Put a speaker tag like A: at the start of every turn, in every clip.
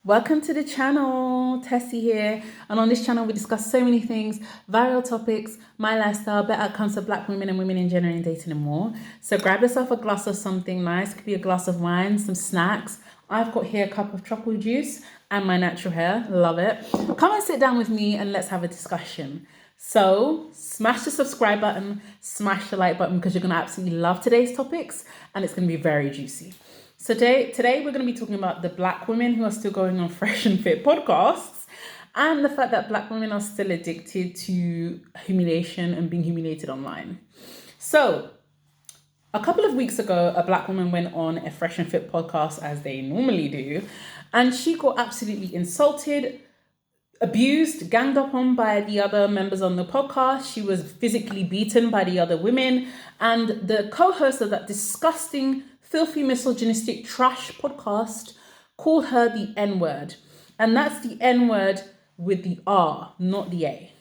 A: Welcome to the channel, Tessie here, and on this channel we discuss so many things, viral topics, my lifestyle, better outcomes for Black women and women in general in dating and more. So grab yourself a glass of something nice, it could be a glass of wine, some snacks. I've got here a cup of chocolate juice and my natural hair, love it. Come and sit down with me and let's have a discussion. So smash the subscribe button, smash the like button because you're going to absolutely love today's topics and it's going to be very juicy. So today we're going to be talking about the Black women who are still going on Fresh and Fit podcasts and the fact that Black women are still addicted to humiliation and being humiliated online. So a couple of weeks ago, a Black woman went on a Fresh and Fit podcast as they normally do, and she got absolutely insulted, abused, ganged up on by the other members on the podcast. She was physically beaten by the other women, and the co-host of that disgusting, filthy, misogynistic trash podcast called her the N-word. And that's the N-word with the R, not the A.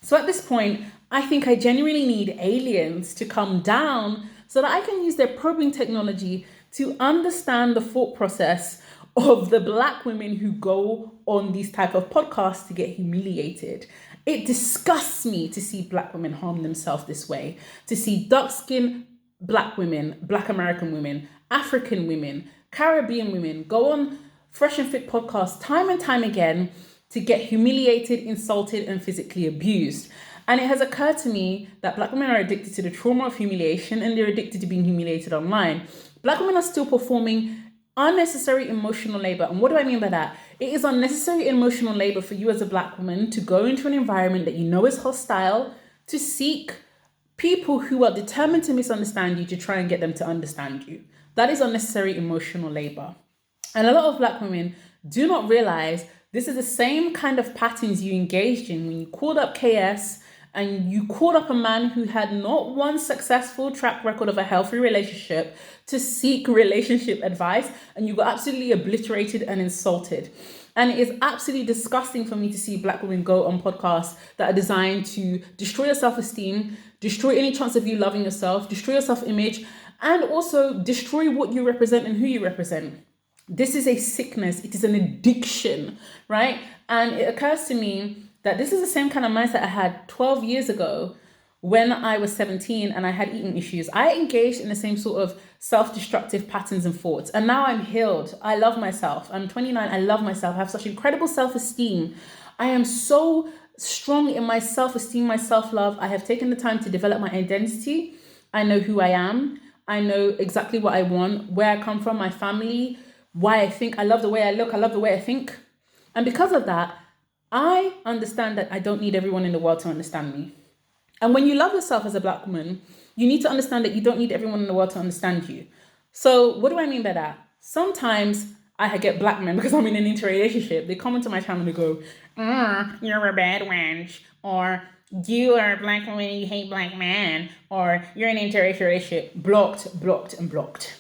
A: So at this point, I think I genuinely need aliens to come down so that I can use their probing technology to understand the thought process of the Black women who go on these type of podcasts to get humiliated. It disgusts me to see Black women harm themselves this way, to see dark-skinned Black women, Black American women, African women, Caribbean women go on Fresh and Fit podcasts time and time again to get humiliated, insulted, and physically abused. And it has occurred to me that Black women are addicted to the trauma of humiliation and they're addicted to being humiliated online. Black women are still performing unnecessary emotional labor. And what do I mean by that? It is unnecessary emotional labor for you as a Black woman to go into an environment that you know is hostile, to seek people who are determined to misunderstand you to try and get them to understand you. That is unnecessary emotional labor. And a lot of Black women do not realize this is the same kind of patterns you engaged in when you called up KS and you called up a man who had not one successful track record of a healthy relationship to seek relationship advice, and you got absolutely obliterated and insulted. And it is absolutely disgusting for me to see Black women go on podcasts that are designed to destroy your self-esteem, destroy any chance of you loving yourself, destroy your self-image, and also destroy what you represent and who you represent. This is a sickness. It is an addiction, right? And it occurs to me that this is the same kind of mindset I had 12 years ago when I was 17 and I had eating issues. I engaged in the same sort of self-destructive patterns and thoughts. And now I'm healed. I love myself. I'm 29. I love myself. I have such incredible self-esteem. I am so strong in my self-esteem, my self-love. I have taken the time to develop my identity. I know who I am. I know exactly what I want, where I come from, my family, why I think. I love the way I look. I love the way I think. And because of that, I understand that I don't need everyone in the world to understand me. And when you love yourself as a Black woman, you need to understand that you don't need everyone in the world to understand you. So what do I mean by that? Sometimes I get Black men, because I'm in an interrelationship, they come into my channel and they go, you're a bad wench, or you are a Black woman and you hate Black men, or you're in an interrelationship. Blocked, blocked, and blocked.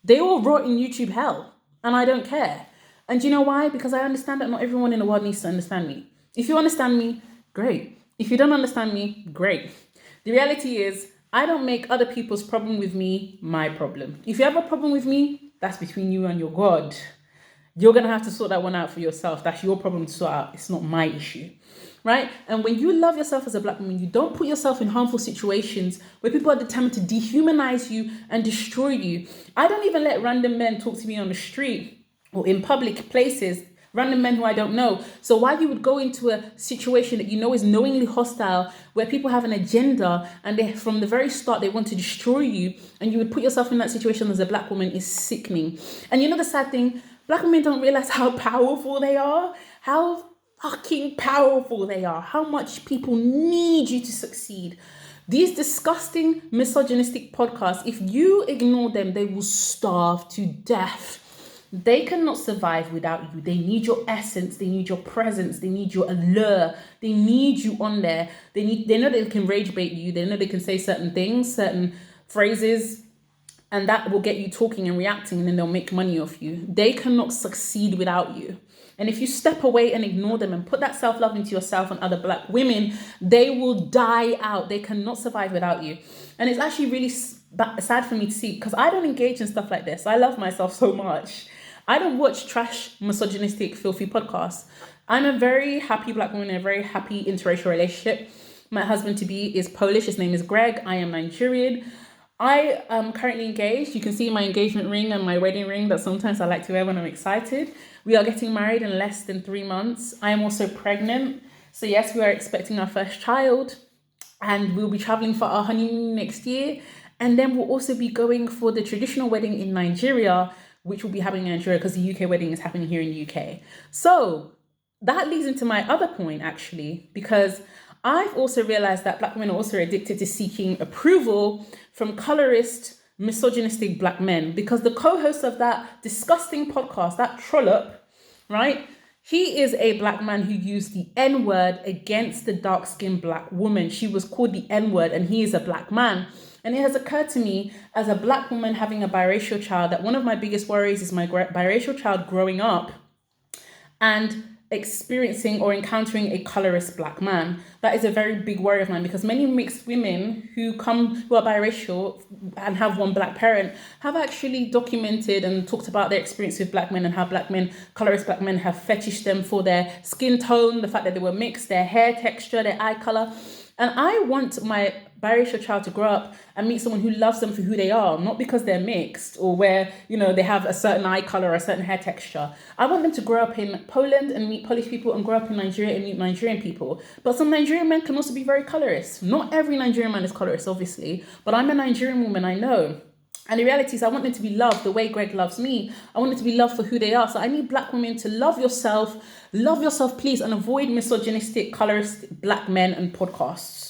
A: They all rot in YouTube hell, and I don't care. And do you know why? Because I understand that not everyone in the world needs to understand me. If you understand me, great. If you don't understand me, great. The reality is, I don't make other people's problem with me my problem. If you have a problem with me, that's between you and your God. You're going to have to sort that one out for yourself. That's your problem to sort out. It's not my issue, right? And when you love yourself as a Black woman, you don't put yourself in harmful situations where people are determined to dehumanize you and destroy you. I don't even let random men talk to me on the street or in public places, random men who I don't know. So why you would go into a situation that you know is knowingly hostile, where people have an agenda and they, from the very start, they want to destroy you, and you would put yourself in that situation as a Black woman, is sickening. And you know the sad thing? Black women don't realize how powerful they are, how fucking powerful they are, how much people need you to succeed. These disgusting, misogynistic podcasts, if you ignore them, they will starve to death. They cannot survive without you. They need your essence. They need your presence. They need your allure. They need you on there. They know they can rage bait you. They know they can say certain things, certain phrases, and that will get you talking and reacting, and then they'll make money off you. They cannot succeed without you. And if you step away and ignore them and put that self-love into yourself and other Black women, they will die out. They cannot survive without you. And it's actually really sad for me to see, because I don't engage in stuff like this. I love myself so much. I don't watch trash, misogynistic, filthy podcasts. I'm a very happy black woman in a very happy interracial relationship. My husband to be is Polish. His name is Greg. I am Nigerian. I am currently engaged. You can see my engagement ring and my wedding ring that sometimes I like to wear when I'm excited. We are getting married in less than 3 months. I am also pregnant. So yes, we are expecting our first child, and we'll be traveling for our honeymoon next year. And then we'll also be going for the traditional wedding in Nigeria, which will be happening in Nigeria because the UK wedding is happening here in the UK. So that leads into my other point, actually, because I've also realized that black women are also addicted to seeking approval from colorist, misogynistic black men, because the co-host of that disgusting podcast, that trollop, right? He is a black man who used the N-word against the dark-skinned black woman. She was called the N-word, and he is a black man. And it has occurred to me as a black woman having a biracial child that one of my biggest worries is my biracial child growing up and experiencing or encountering a colorist black man. That is a very big worry of mine, because many mixed women who are biracial and have one black parent have actually documented and talked about their experience with black men and how colorist black men have fetished them for their skin tone, the fact that they were mixed, their hair texture, their eye color. And I want my biracial child to grow up and meet someone who loves them for who they are, not because they're mixed or where, they have a certain eye color or a certain hair texture. I want them to grow up in Poland and meet Polish people, and grow up in Nigeria and meet Nigerian people. But some Nigerian men can also be very colorist. Not every Nigerian man is colorist, obviously, but I'm a Nigerian woman, I know. And the reality is I want them to be loved the way Greg loves me. I want them to be loved for who they are. So I need black women to love yourself, please, and avoid misogynistic, colorist black men and podcasts.